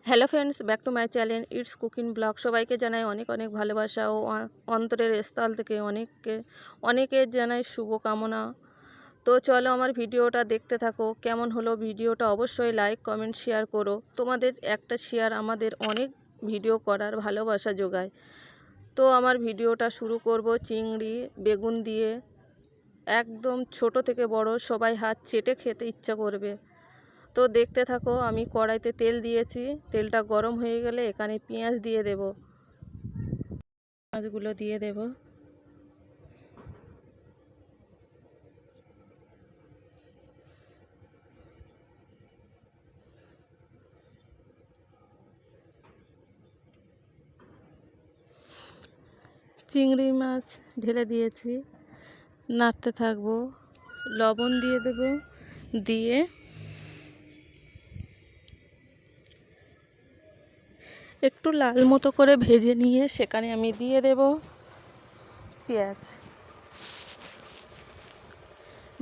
Hello friends, back to my channel it's cooking blog. সবাইকে জানাই অনেক অনেক ভালোবাসা ও অন্তরের স্থল থেকে অনেকে জানাই শুভকামনা। তো চলো আমার ভিডিওটা দেখতে থাকো। কেমন হলো ভিডিওটা অবশ্যই লাইক কমেন্ট শেয়ার করো। তোমাদের একটা শেয়ার আমাদের অনেক ভিডিও করার ভালোবাসা যোগায়। তো আমার ভিডিওটা শুরু করব চিংড়ি বেগুন দিয়ে। একদম ছোট থেকে বড় সবাই হাত চেটে খেতে ইচ্ছা করবে। তো দেখতে থাকো। আমি কড়াইতে তেল দিয়েছি, তেলটা গরম হয়ে গেলে এখানে পেঁয়াজ দিয়ে দেব। পেঁয়াজগুলো দিয়ে দেব। চিংড়ি মাছ ঢেলে দিয়েছি, নাড়তে থাকবো। লবণ দিয়ে দেব, দিয়ে একটু লাল মতো করে ভেজে নিয়ে সেখানে আমি দিয়ে দেব পেঁয়াজ।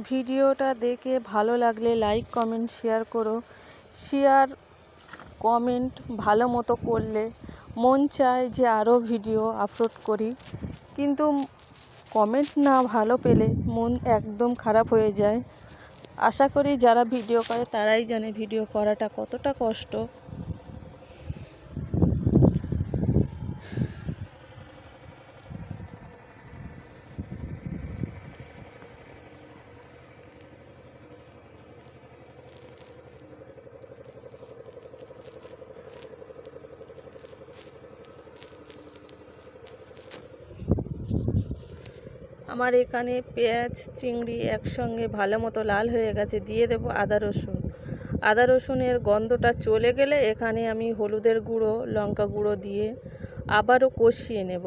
ভিডিওটা দেখে ভালো লাগলে লাইক কমেন্ট শেয়ার করো। শেয়ার কমেন্ট ভালো মতো করলে মন চায় যে আরও ভিডিও আপলোড করি, কিন্তু কমেন্ট না ভালো পেলে মন একদম খারাপ হয়ে যায়। আশা করি যারা ভিডিও করে তারাই জানে ভিডিও করাটা কতটা কষ্ট। আমার এখানে পেঁয়াজ চিংড়ি একসঙ্গে ভালো মতো লাল হয়ে গেছে। দিয়ে দেব আদা রসুন। আদা রসুনের গন্ধটা চলে গেলে এখানে আমি হলুদের গুঁড়ো লঙ্কা গুঁড়ো দিয়ে আবারও কষিয়ে নেব।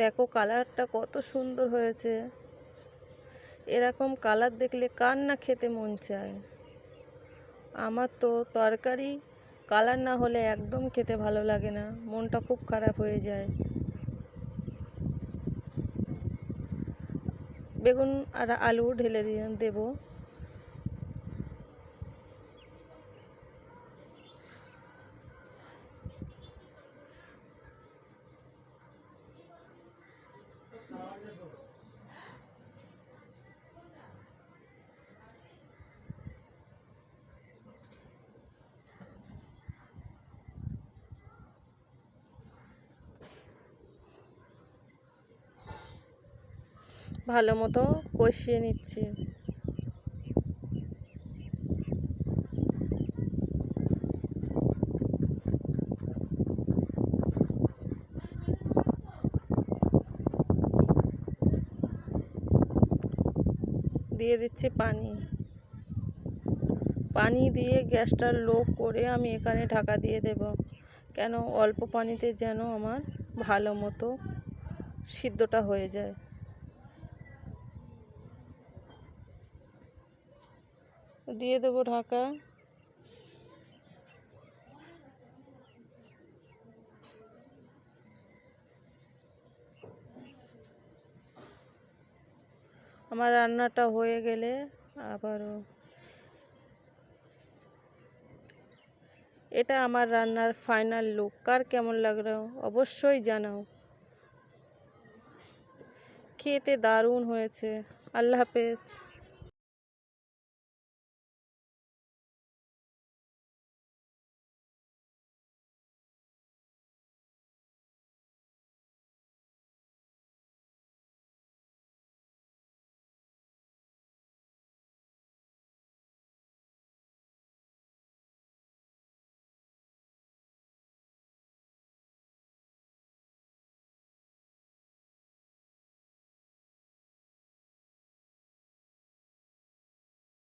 দেখো কালারটা কত সুন্দর হয়েছে। এরকম কালার দেখলে কার না খেতে মন চায়। আমার তো তরকারি কালার না হলে একদম খেতে ভালো লাগে না, মনটা খুব খারাপ হয়ে যায়। বেগুন আর আলু ঢেলে দিয়ে দেব। ভালো মতো কষিয়ে নিচ্ছি। দিয়ে দিচ্ছি পানি। পানি দিয়ে গ্যাসটা লো করে আমি এখানে ঢাকা দিয়ে দেব, কেন অল্প পানিতে যেন আমার ভালো মতো সিদ্ধটা হয়ে যায়। দিয়ে দেব ঢাকা। আমার রান্নাটা হয়ে গেলে আবারও এটা আমার রান্নার ফাইনাল লুক। কার কেমন লাগলো অবশ্যই জানাও। খেতে দারুণ হয়েছে। আল্লাহ হাফেজ।